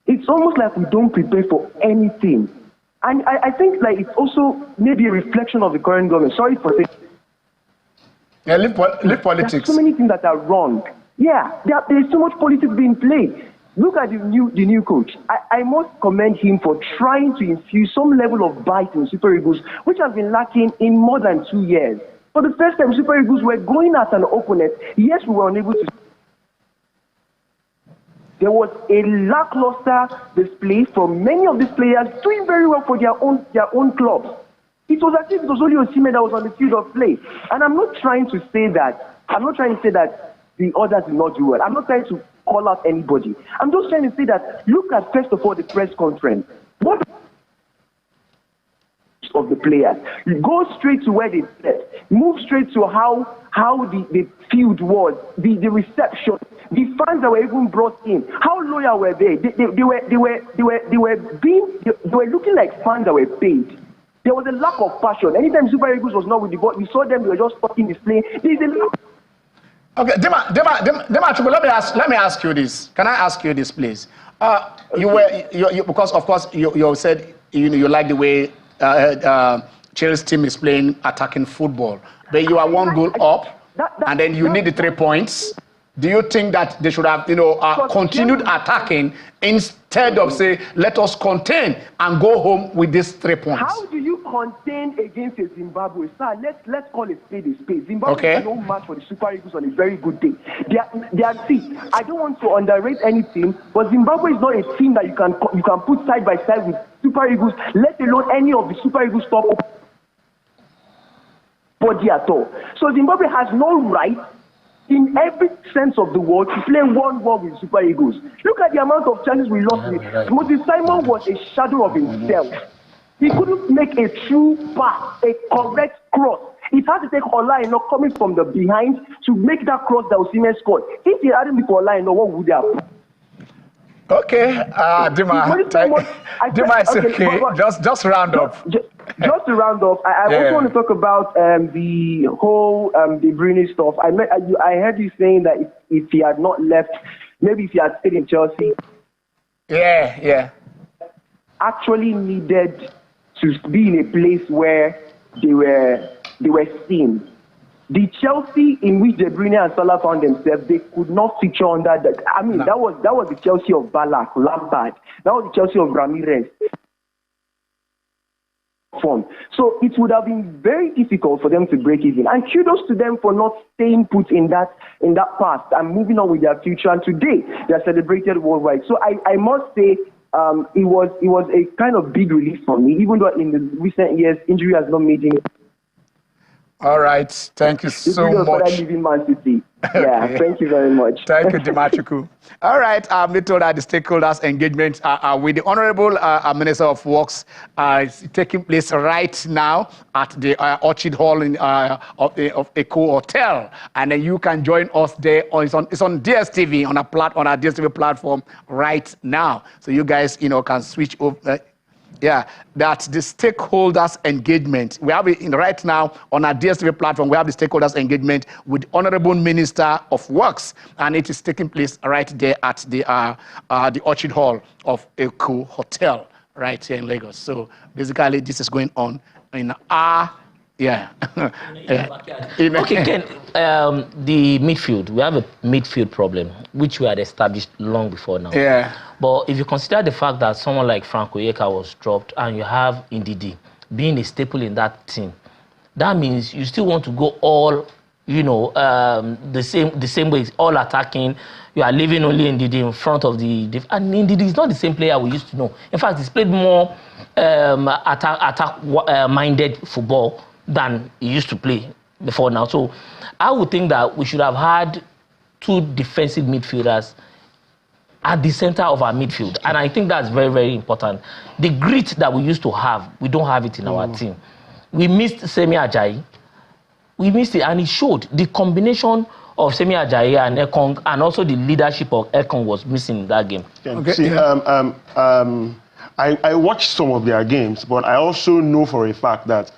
It's almost like we don't prepare for anything. And I think like it's also maybe a reflection of the current government. Sorry for saying. Yeah, leave politics. There's so many things that are wrong. Yeah, there's so much politics being played. Look at the new coach. I must commend him for trying to infuse some level of bite in Super Eagles, which has been lacking in more than 2 years. For the first time, Super Eagles were going at an opponent. Yes, we were unable to. There was a lackluster display from many of these players doing very well for their own clubs. It was as if it was only Osimhen that was on the field of play. And I'm not trying to say that the others did not do well. I'm not trying to call out anybody. I'm just trying to say that look at, first of all, the press conference. What of the players? You go straight to where they slept. Move straight to how the field was, the reception, the fans that were even brought in. How loyal were they? They were looking like fans that were paid. There was a lack of passion. Anytime Super Eagles was not with the ball, we saw them. They were just talking, displaying. There's a lack. Okay, Dema, let me ask you this. Can I ask you this, please? Because of course you said you like the way Chelsea's team is playing attacking football, but you are one goal up, and then you need the 3 points. Do you think that they should have, continued attacking instead of say, let us contain and go home with these 3 points? How do you contain against a Zimbabwe? Sir, let's call it spade a spade. Zimbabwe is no match for the Super Eagles on a very good day. See, I don't want to underrate any team, but Zimbabwe is not a team that you can put side by side with Super Eagles, let alone any of the Super Eagles top body at all. So Zimbabwe has no right, in every sense of the word, to play 1-1 with Super Eagles. Look at the amount of chances we lost. Moses Simon was a shadow of himself. He couldn't make a true pass, a correct cross. It had to take Olaino coming from the behind to make that cross that Osimhen scored. If he hadn't been for Olaino, what would they have? Okay, Dima, it's okay. Just round up. Just to round off, I also want to talk about the whole De Bruyne stuff. I heard you saying that if he had not left, maybe if he had stayed in Chelsea, actually needed to be in a place where they were seen. The Chelsea in which De Bruyne and Salah found themselves, they could not feature under that. I mean, that was the Chelsea of Ballack, Lampard. That was the Chelsea of Ramirez. So it would have been very difficult for them to break even. And kudos to them for not staying put in that past and moving on with their future. And today they are celebrated worldwide. So I must say it was a kind of big relief for me, even though in the recent years injury has not made him. All right, thank you so much. Man City. Yeah, okay. Thank you very much. Thank you, Dimachuku. All right, Midfielder, the stakeholders' engagement with the Honorable Minister of Works is taking place right now at the Orchid Hall of Eco Hotel, and then you can join us there. It's on DSTV on our DSTV platform right now, so you guys can switch over. That's the stakeholders engagement. We have it right now on our DSTV platform. We have the stakeholders engagement with Honorable Minister of Works, and it is taking place right there at the Orchid Hall of Eco Hotel right here in Lagos. So basically, this is going on in our Okay, Ken, the midfield, we have a midfield problem, which we had established long before now. Yeah. But if you consider the fact that someone like Frank Oyeka was dropped and you have Ndidi being a staple in that team, that means you still want to go all the same way, all attacking. You are living only in front of the and Ndidi is not the same player we used to know. In fact, he's played more attack-minded football than he used to play before now. So I would think that we should have had 2 defensive midfielders at the center of our midfield. And I think that's very, very important. The grit that we used to have, we don't have it in our team. We missed Semi Ajayi. We missed it, and it showed. The combination of Semi Ajayi and Ekong, and also the leadership of Ekong was missing in that game. Okay. See, I watched some of their games, but I also know for a fact that,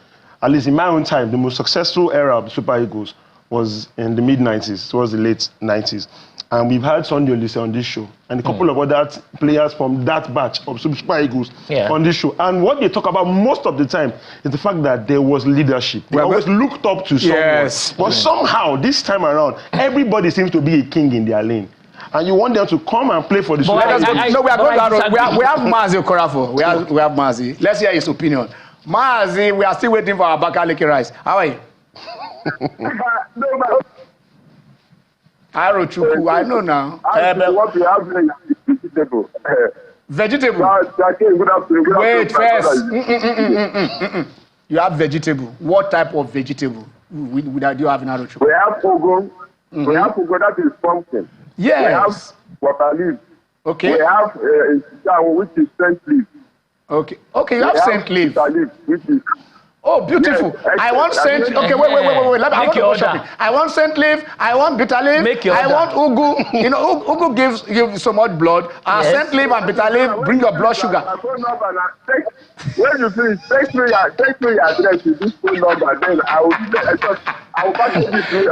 at least in my own time, the most successful era of the Super Eagles was in the mid-90s, towards the late 90s. And we've had Sunday Olise on this show, and a couple of other players from that batch of Super Eagles on this show. And what they talk about most of the time is the fact that there was leadership. They always looked up to someone. But somehow, this time around, everybody seems to be a king in their lane. And you want them to come and play for the Super Eagles. We have Mazi Okorafo. We have Mazi. Let's hear his opinion. Mazi, we are still waiting for our Bakaliki rice. How are you? Arochuku, I know now. What we have is vegetable. Vegetable? Wait, first. You have vegetable. What type of vegetable do you have in Arochuku? We have ugu. We have ugu, that is pumpkin. Yes. We have water leaf. Okay. We have which is scent leaf. Okay. Okay, you have scent leaf. Which is... Oh, beautiful. Yes, I want scent. Okay, wait. Let me go shopping. I want scent leaf. I want bitter leaf. I want ugu. You know, ugu gives so much blood. Scent leaf and bitter leaf bring your blood sugar. When you finish, text me your address to this phone number. Then I will pass it to you.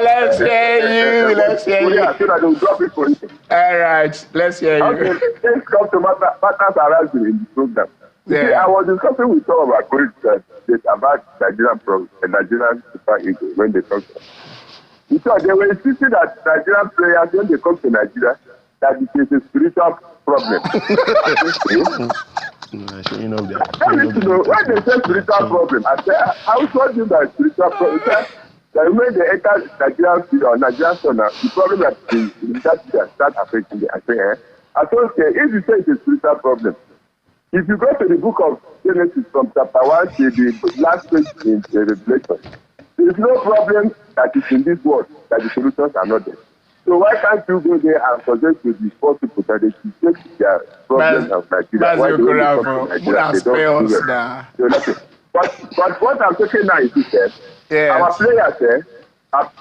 Let's hear you. Let's hear you. So that they will drop it for you. All right. Let's hear you. Okay, things come to matters around in the program. See, I was discussing with some of our colleagues about Nigerian Super Eagles when they talk. Because they were insisting that Nigerian players, when they come to Nigeria, that it is a spiritual problem. You know that. When they say spiritual problem, I say, how told you that spiritual problem? That when they enter Nigerian field or Nigerian zone, the problem that start affecting them. I say, I told you, if you say it's a spiritual problem, if you go to the book of Genesis from chapter 1 to the last page in the Revelation, there is no problem that is in this world that the solutions are not there. So why can't you go there and suggest to the poor people that they should take their problems of Nigeria? Why don't they don't do that? But what I'm talking now is that our players,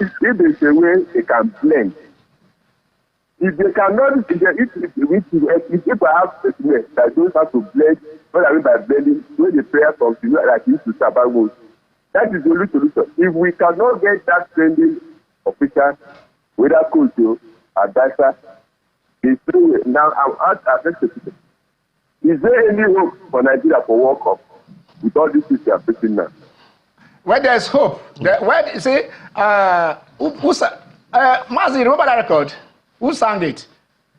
if there's a way they can blend, if they cannot, if I have statements that don't have to blend, what I mean by blending, when the prayer comes to you, like you used to say about most, that is the only solution. If we cannot get that blending official, whether coach or advisor, it's true. Now I'm asking, is there any hope for Nigeria for World Cup with all these things they are facing now? Where there's hope, where you see, Mazi, remember that record? Who sang it?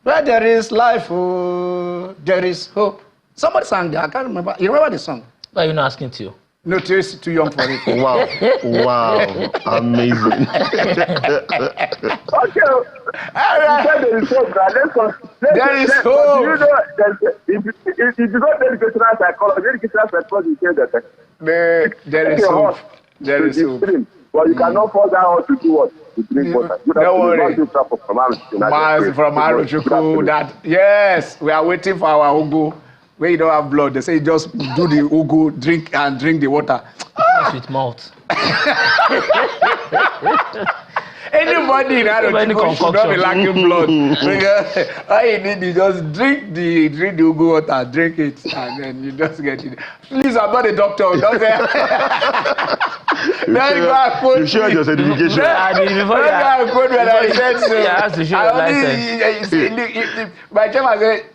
Where there is life, there is hope. Somebody sang that. I can't remember. You remember the song? Why are you not asking to you? No, it's too young for it. Wow. Amazing. Okay. There is hope. There is hope. You know, if you go to educational psychology says that there is hope. There is hope. But you cannot force that horse to do what? To drink water. Don't worry. From Arochuku, that yes, we are waiting for our ugu. Where you don't have blood, they say just do the ugu, drink the water. With mouth. Anybody in Arochuku should not be lacking blood. All you need is just drink the ugu water, drink it, and then you just get it. Please, I'm not a doctor. Don't say. You showed your certification. My chairman said,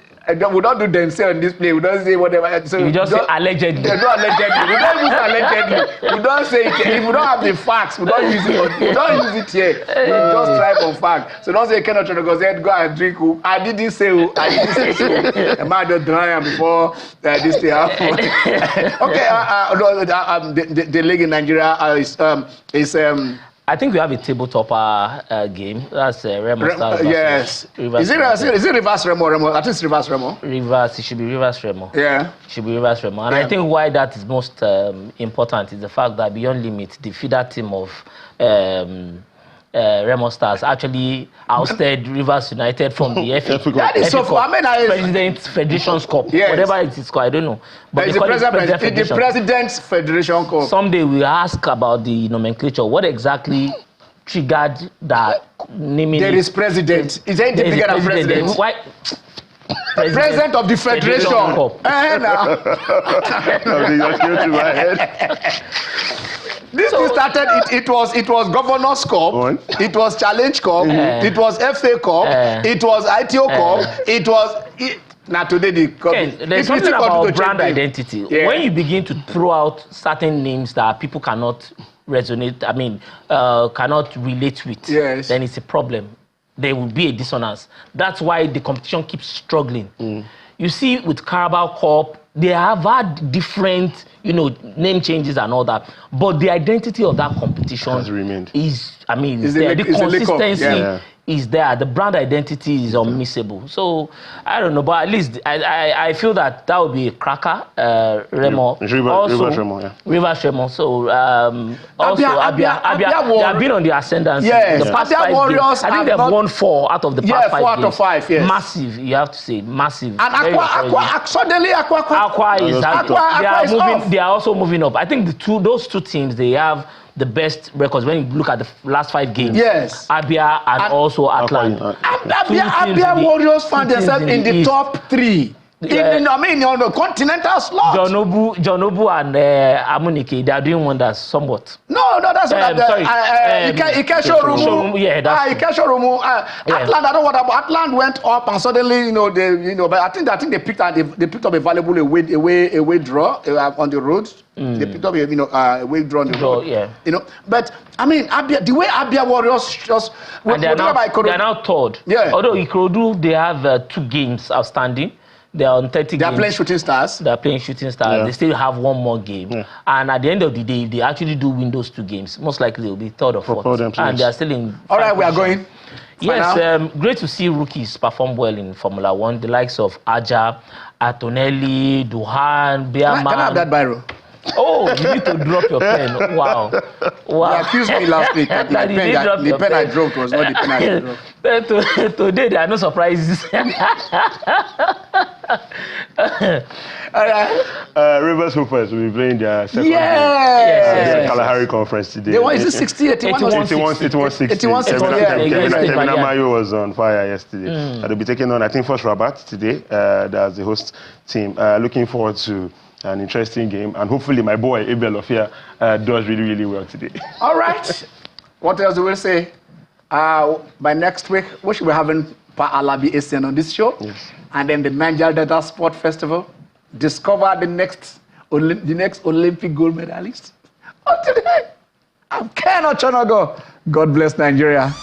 we don't do themselves in this play. We don't say whatever. So we just say allegedly. No, allegedly. We don't use allegedly. We don't say it. If we don't have the facts, we don't use it. We don't use it here. We just try for fact. So don't say Kenneth Go and drink. I didn't say. I might just dry before this thing happened. Okay. The league in Nigeria is I think we have a tabletopper game. That's Remo Stars. Yes. Is it reverse Remo? I think it's reverse Remo. Reverse. It should be reverse Remo. Yeah. It should be reverse Remo. And I think why that is most important is the fact that Beyond Limit, the feeder team of Remo Stars, actually ousted Rivers United from the FA Cup. That is so. I mean, President's Federation's Cup, yes. Whatever it is called, I don't know. But it's the President's Federation Cup. Someday we ask about the nomenclature. What exactly triggered that naming? There is president. Is there anything bigger than president? Why? President of the Federation. No, they just came to my head. This thing started, it was Governor's Cup, it was Challenge Cup, it was FA Cup, it was ITO Cup, it was... Now today the cup... There's something about brand identity. Yeah. When you begin to throw out certain names that people cannot resonate, cannot relate with, yes. then it's a problem. There will be a dissonance. That's why the competition keeps struggling. You see with Carabao Cup, they have had different, name changes and all that, but the identity of that competition has remained. The consistency is there. The brand identity is unmissable. So I don't know, but at least I feel that would be a cracker. Remo, Rivers Remo, yeah. Rivers Remo. So also Abia, they have been on the ascendancy. Yes. The past Abia Warriors, I think they've won 4 out of the past 5 4 out of 5. Yes. Massive, you have to say, massive. And suddenly Aqua is they are also moving up. I think those two teams, they have the best records when you look at the last 5 games. Yes. Abia and also Atlant. Abia Warriors found themselves in the top 3. On the continental slot. John Obu and Amunike, they are doing wonders somewhat. No, that's what Ikesho Rumu. Yeah, that's Ikesho Rumu. Atlant, I don't know what about Atlant went up and suddenly, but I think they picked up a valuable away draw on the road. They picked up a away draw on the road. Yeah. But Abia, the way Abia Warriors just they are now third. Yeah. Although Ikorodu, they have 2 games outstanding. They are on 30 games. They are playing Shooting Stars. They are playing Shooting Stars. Yeah. They still have 1 more game. Yeah. And at the end of the day, if they actually do win those 2 games, most likely they will be third or fourth. And they are still in... All right, we are going. Yes, great to see rookies perform well in Formula 1. The likes of Aja, Antonelli, Duhan, Beerman. Can I have that biro? Oh, you need to drop your pen. Wow. You accused me last week that the pen I dropped was not the pen I dropped. Today, there are no surprises. All right. Rivers Hoopers will be playing their second game. Yes. Kalahari conference today. Is it 60, 81, 60? Emina Mayo was on fire yesterday. They'll be taking on, I think, first Rabat today. That's the host team. Looking forward to an interesting game, and hopefully my boy Abel of here does really, really well today. All right. What else do we say? By next week, we should be having Pa Alabi Essien on this show. Yes. And then the Niger Delta Sport Festival. Discover the next Olympic gold medalist. Until then, I'm Ken Ochonogo. God bless Nigeria.